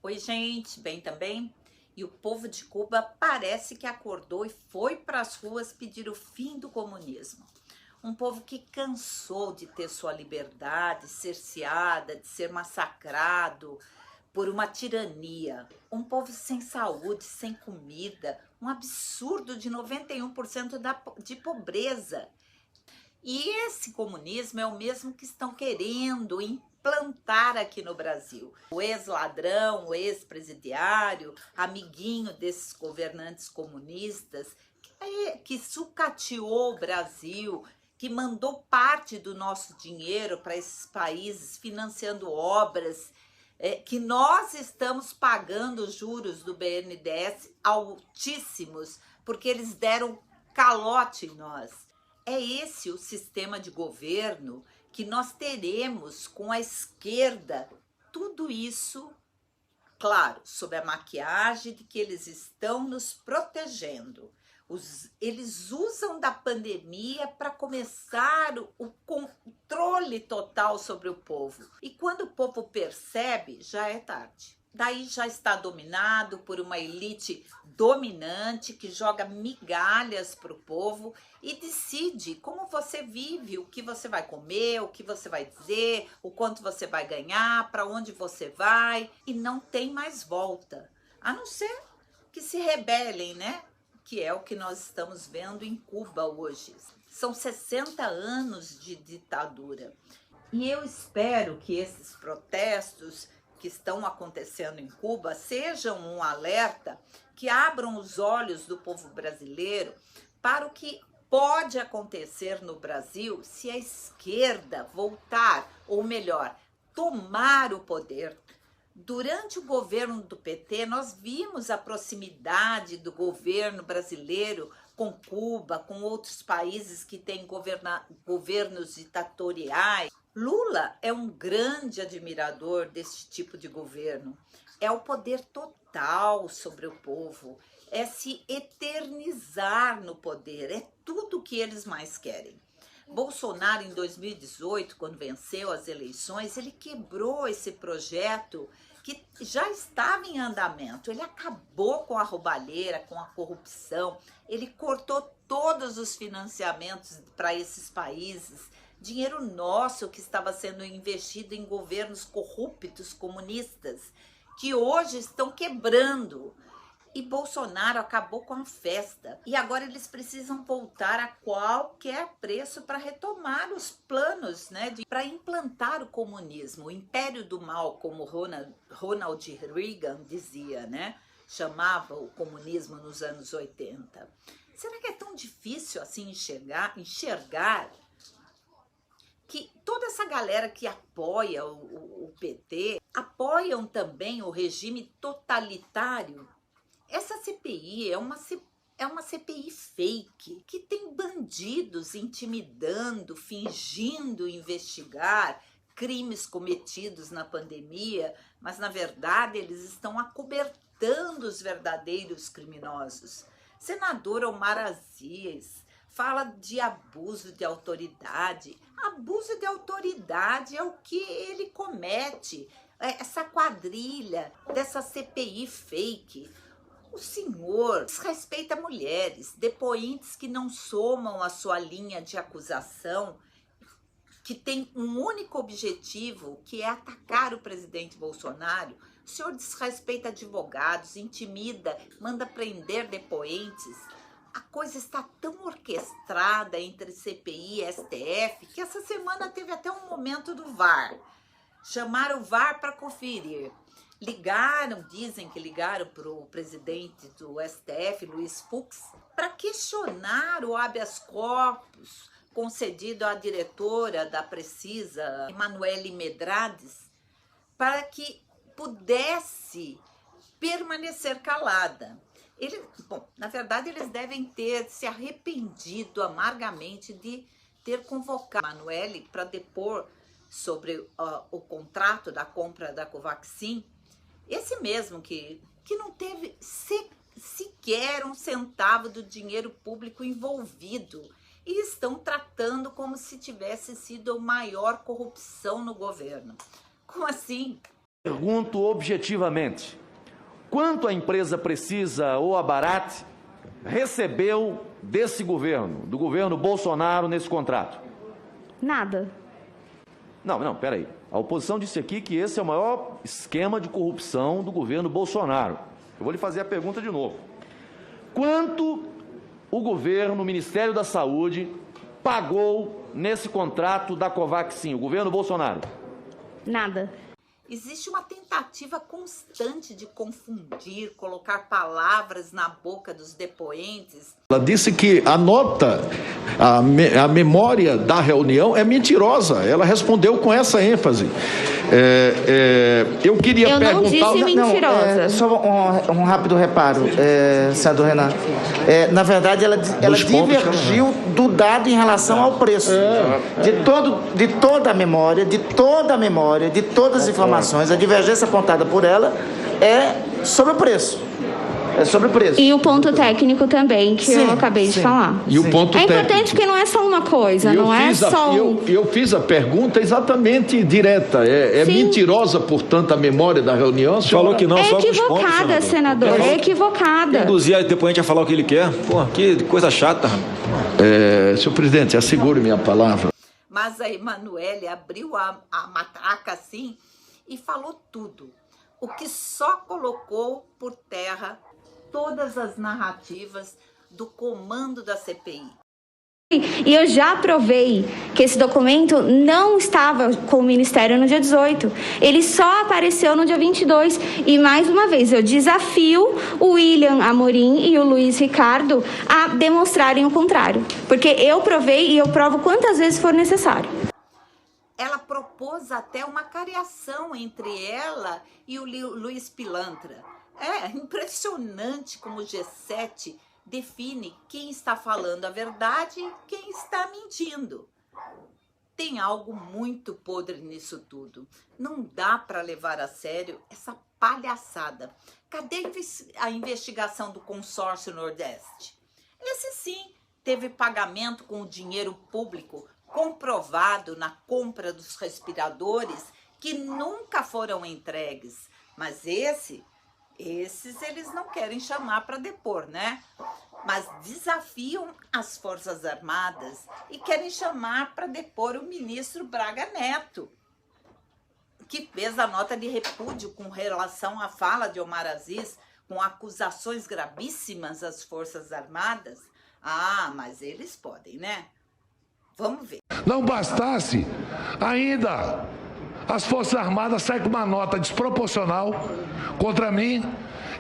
Oi, gente, bem também? E o povo de Cuba parece que acordou e foi para as ruas pedir o fim do comunismo. Um povo que cansou de ter sua liberdade cerceada, de ser massacrado por uma tirania. Um povo sem saúde, sem comida, um absurdo de 91% de pobreza. E esse comunismo é o mesmo que estão querendo implantar aqui no Brasil. O ex-ladrão, o ex-presidiário, amiguinho desses governantes comunistas, que sucateou o Brasil, que mandou parte do nosso dinheiro para esses países, financiando obras, que nós estamos pagando os juros do BNDES altíssimos, porque eles deram calote em nós. É esse o sistema de governo que nós teremos com a esquerda. Tudo isso, claro, sob a maquiagem de que eles estão nos protegendo. Eles usam da pandemia para começar o controle total sobre o povo. E quando o povo percebe, já é tarde. Daí já está dominado por uma elite dominante que joga migalhas para o povo e decide como você vive, o que você vai comer, o que você vai dizer, o quanto você vai ganhar, para onde você vai, e não tem mais volta. A não ser que se rebelem, né? Que é o que nós estamos vendo em Cuba hoje. São 60 anos de ditadura. E eu espero que esses protestos que estão acontecendo em Cuba sejam um alerta, que abram os olhos do povo brasileiro para o que pode acontecer no Brasil se a esquerda voltar, ou melhor, tomar o poder. Durante o governo do PT, nós vimos a proximidade do governo brasileiro com Cuba, com outros países que têm governos ditatoriais. Lula é um grande admirador desse tipo de governo. É o poder total sobre o povo, é se eternizar no poder, é tudo o que eles mais querem. Bolsonaro, em 2018, quando venceu as eleições, ele quebrou esse projeto que já estava em andamento. Ele acabou com a roubalheira, com a corrupção, ele cortou todos os financiamentos para esses países, dinheiro nosso que estava sendo investido em governos corruptos, comunistas, que hoje estão quebrando. E Bolsonaro acabou com a festa. E agora eles precisam voltar a qualquer preço para retomar os planos, né, para implantar o comunismo, o império do mal, como Ronald Reagan dizia, né? Chamava o comunismo nos anos 80. Será que é tão difícil assim enxergar que toda essa galera que apoia o PT apoiam também o regime totalitário? Essa CPI é uma CPI fake, que tem bandidos intimidando, fingindo investigar crimes cometidos na pandemia, mas na verdade eles estão acobertando os verdadeiros criminosos. Senador Omar Aziz fala de abuso de autoridade. Abuso de autoridade é o que ele comete, essa quadrilha dessa CPI fake. O senhor desrespeita mulheres, depoentes que não somam a sua linha de acusação, que tem um único objetivo, que é atacar o presidente Bolsonaro. O senhor desrespeita advogados, intimida, manda prender depoentes. A coisa está tão orquestrada entre CPI e STF que essa semana teve até um momento do VAR. Chamaram o VAR para conferir. Dizem que ligaram para o presidente do STF, Luiz Fux, para questionar o habeas corpus concedido à diretora da Precisa, Emanuele Medrades, para que pudesse permanecer calada. Na verdade, eles devem ter se arrependido amargamente de ter convocado a Emanuele para depor sobre o contrato da compra da Covaxin. Esse mesmo que não teve sequer um centavo do dinheiro público envolvido, e estão tratando como se tivesse sido a maior corrupção no governo. Como assim? Pergunto objetivamente, quanto a empresa Precisa ou a Barat recebeu desse governo, do governo Bolsonaro, nesse contrato? Nada. Não, peraí. A oposição disse aqui que esse é o maior esquema de corrupção do governo Bolsonaro. Eu vou lhe fazer a pergunta de novo. Quanto o governo, o Ministério da Saúde, pagou nesse contrato da Covaxin, o governo Bolsonaro? Nada. Existe uma tentativa constante de confundir, colocar palavras na boca dos depoentes. Ela disse que a nota, a memória da reunião é mentirosa. Ela respondeu com essa ênfase. Eu queria perguntar... Eu não disse mentirosa. Só um rápido reparo, senador Renan. Na verdade, ela divergiu do dado em relação ao preço. De toda a memória, de todas as informações, a divergência apontada por ela é sobre o preço. É sobre o preço. E o ponto técnico também, que eu acabei de falar. E o ponto é técnico. importante porque não é só uma coisa, não é só... Eu fiz a pergunta exatamente direta. É mentirosa, portanto, a memória da reunião? Falou que não, é só com os pontos, equivocada, senador. É equivocada. Induzir a depoente a falar o que ele quer. Pô, que coisa chata. Senhor presidente, assegure minha palavra. Mas a Emanuele abriu a matraca assim e falou tudo. O que só colocou por terra todas as narrativas do comando da CPI. E eu já provei que esse documento não estava com o Ministério no dia 18. Ele só apareceu no dia 22. E, mais uma vez, eu desafio o William Amorim e o Luiz Ricardo a demonstrarem o contrário. Porque eu provei e eu provo quantas vezes for necessário. Ela propôs até uma cariação entre ela e o Luiz Pilantra. É impressionante como o G7 define quem está falando a verdade e quem está mentindo. Tem algo muito podre nisso tudo. Não dá para levar a sério essa palhaçada. Cadê a investigação do consórcio Nordeste? Esse sim teve pagamento com o dinheiro público comprovado na compra dos respiradores que nunca foram entregues. Mas esses eles não querem chamar para depor, né? Mas desafiam as Forças Armadas e querem chamar para depor o ministro Braga Neto, que fez a nota de repúdio com relação à fala de Omar Aziz, com acusações gravíssimas às Forças Armadas. Ah, mas eles podem, né? Vamos ver. Não bastasse, ainda as Forças Armadas saem com uma nota desproporcional contra mim.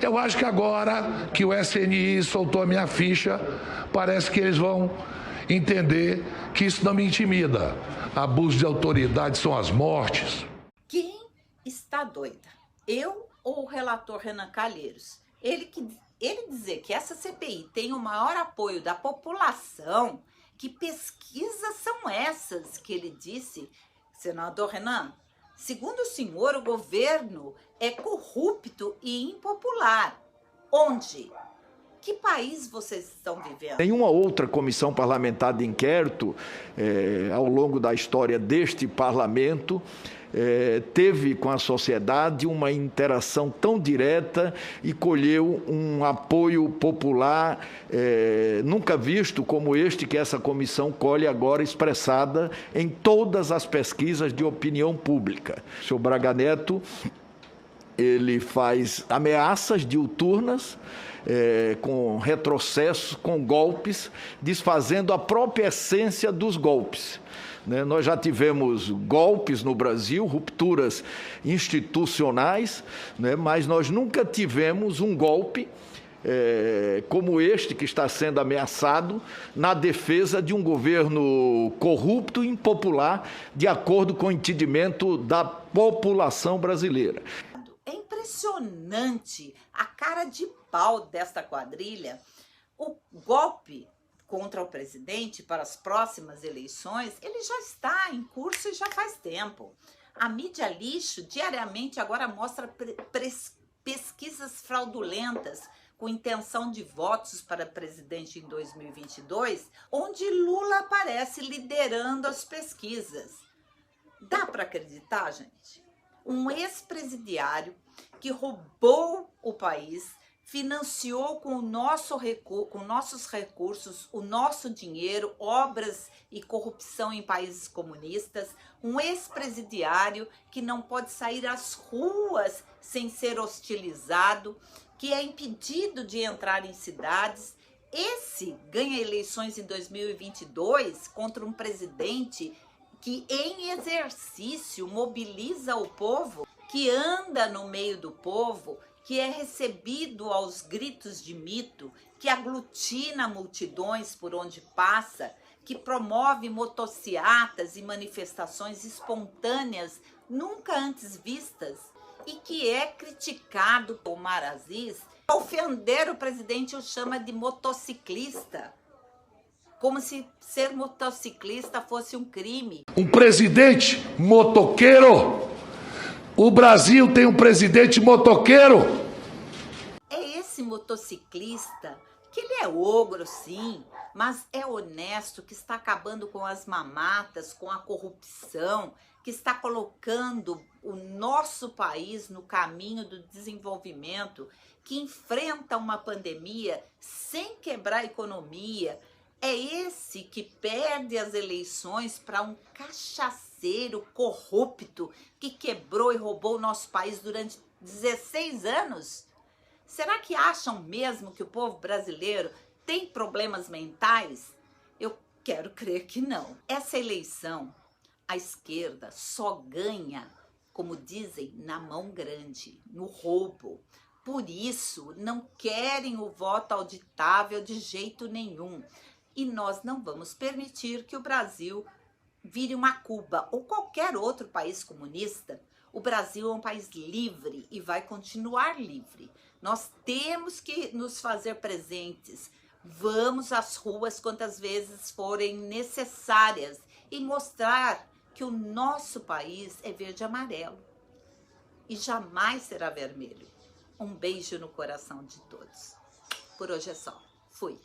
Eu acho que agora que o SNI soltou a minha ficha, parece que eles vão entender que isso não me intimida. Abuso de autoridade são as mortes. Quem está doida? Eu ou o relator Renan Calheiros? Ele dizer que essa CPI tem o maior apoio da população, que pesquisas são essas que ele disse? Senador Renan, segundo o senhor, o governo é corrupto e impopular. Onde? Que país vocês estão vivendo? Nenhuma outra comissão parlamentar de inquérito, ao longo da história deste parlamento, teve com a sociedade uma interação tão direta e colheu um apoio popular nunca visto como este que essa comissão colhe agora, expressada em todas as pesquisas de opinião pública. O senhor Braga Neto, ele faz ameaças diuturnas, com retrocessos, com golpes, desfazendo a própria essência dos golpes. Nós já tivemos golpes no Brasil, rupturas institucionais, mas nós nunca tivemos um golpe como este que está sendo ameaçado na defesa de um governo corrupto e impopular, de acordo com o entendimento da população brasileira. É impressionante a cara de pau desta quadrilha. O golpe contra o presidente para as próximas eleições, ele já está em curso e já faz tempo. A mídia lixo diariamente agora mostra pesquisas fraudulentas com intenção de votos para presidente em 2022, onde Lula aparece liderando as pesquisas. Dá para acreditar, gente? um ex-presidiário que roubou o país, financiou com nossos recursos, o nosso dinheiro, obras e corrupção em países comunistas, um ex-presidiário que não pode sair às ruas sem ser hostilizado, que é impedido de entrar em cidades. Esse ganha eleições em 2022 contra um presidente que em exercício mobiliza o povo, que anda no meio do povo, que é recebido aos gritos de mito, que aglutina multidões por onde passa, que promove motociatas e manifestações espontâneas nunca antes vistas e que é criticado por Omar Aziz. Ofender o presidente o chama de motociclista, como se ser motociclista fosse um crime. Um presidente motoqueiro. O Brasil tem um presidente motoqueiro. É esse motociclista, que ele é ogro sim, mas é honesto, que está acabando com as mamatas, com a corrupção, que está colocando o nosso país no caminho do desenvolvimento, que enfrenta uma pandemia sem quebrar a economia. É esse que perde as eleições para um cachaceiro corrupto que quebrou e roubou o nosso país durante 16 anos? Será que acham mesmo que o povo brasileiro tem problemas mentais? Eu quero crer que não. Essa eleição, a esquerda só ganha, como dizem, na mão grande, no roubo. Por isso, não querem o voto auditável de jeito nenhum. E nós não vamos permitir que o Brasil vire uma Cuba ou qualquer outro país comunista. O Brasil é um país livre e vai continuar livre. Nós temos que nos fazer presentes. Vamos às ruas quantas vezes forem necessárias e mostrar que o nosso país é verde e amarelo e jamais será vermelho. Um beijo no coração de todos. Por hoje é só. Fui.